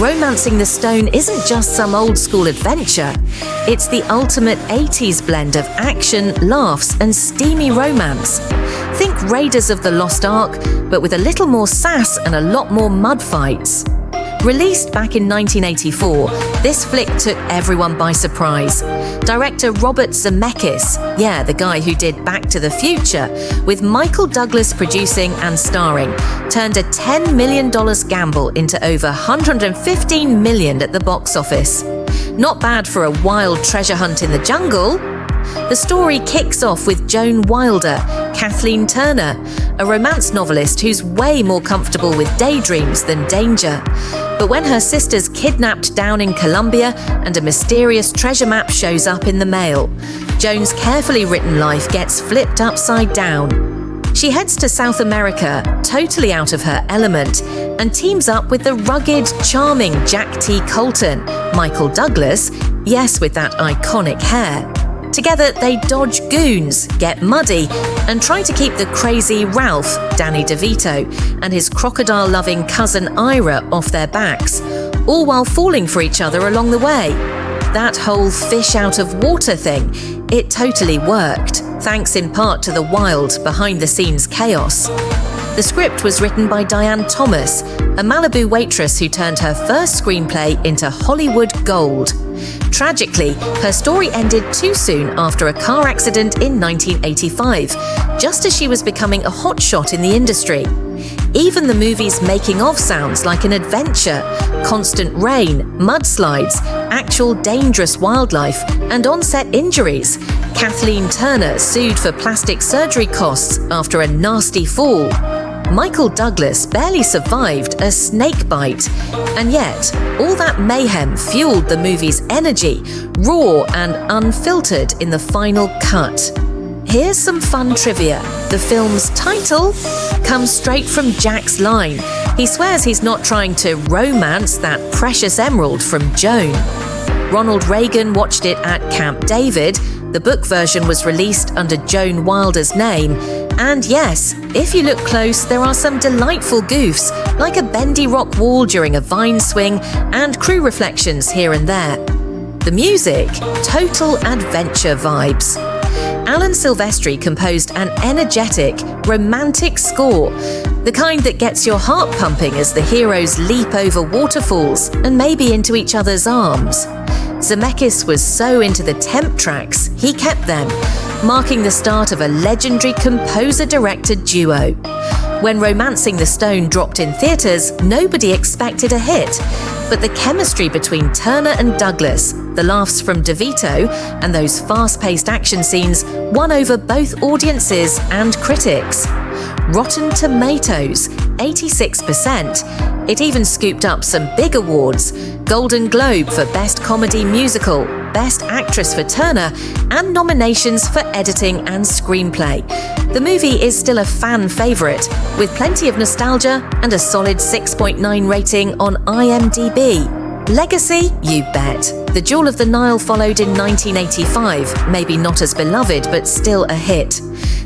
Romancing the Stone isn't just some old-school adventure. It's the ultimate 80s blend of action, laughs, and steamy romance. Think Raiders of the Lost Ark, but with a little more sass and a lot more mud fights. Released back in 1984, this flick took everyone by surprise. Director Robert Zemeckis, the guy who did Back to the Future, with Michael Douglas producing and starring, turned a $10 million gamble into over $115 million at the box office. Not bad for a wild treasure hunt in the jungle. The story kicks off with Joan Wilder, Kathleen Turner, a romance novelist who's way more comfortable with daydreams than danger. But when her sister's kidnapped down in Colombia and a mysterious treasure map shows up in the mail, Joan's carefully written life gets flipped upside down. She heads to South America, totally out of her element, and teams up with the rugged, charming Jack T. Colton, Michael Douglas, with that iconic hair. Together, they dodge goons, get muddy, and try to keep the crazy Ralph, Danny DeVito, and his crocodile-loving cousin Ira off their backs, all while falling for each other along the way. That whole fish-out-of-water thing, it totally worked, thanks in part to the wild, behind-the-scenes chaos. The script was written by Diane Thomas, a Malibu waitress who turned her first screenplay into Hollywood gold. Tragically, her story ended too soon after a car accident in 1985, just as she was becoming a hotshot in the industry. Even the movie's making-of sounds like an adventure: constant rain, mudslides, actual dangerous wildlife, and on-set injuries. Kathleen Turner sued for plastic surgery costs after a nasty fall. Michael Douglas barely survived a snake bite, and yet all that mayhem fueled the movie's energy, raw and unfiltered in the final cut. Here's some fun trivia. The film's title comes straight from Jack's line. He swears he's not trying to romance that precious emerald from Joan. Ronald Reagan watched it at Camp David. The book version was released under Joan Wilder's name. And yes, if you look close, there are some delightful goofs, like a bendy rock wall during a vine swing and crew reflections here and there. The music, total adventure vibes. Alan Silvestri composed an energetic, romantic score, the kind that gets your heart pumping as the heroes leap over waterfalls and maybe into each other's arms. Zemeckis was so into the temp tracks, he kept them, marking the start of a legendary composer-director duo. When Romancing the Stone dropped in theaters, nobody expected a hit, but the chemistry between Turner and Douglas, the laughs from DeVito, and those fast-paced action scenes won over both audiences and critics. Rotten Tomatoes, 86%. It even scooped up some big awards: Golden Globe for Best Comedy Musical, Best Actress for Turner, and nominations for editing and screenplay. The movie is still a fan favourite, with plenty of nostalgia and a solid 6.9 rating on IMDb. Legacy? You bet. The Jewel of the Nile followed in 1985, maybe not as beloved, but still a hit.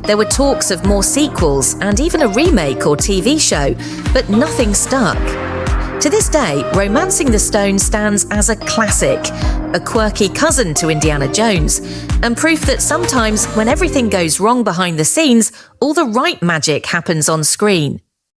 There were talks of more sequels and even a remake or TV show, but nothing stuck. To this day, Romancing the Stone stands as a classic, a quirky cousin to Indiana Jones, and proof that sometimes when everything goes wrong behind the scenes, all the right magic happens on screen.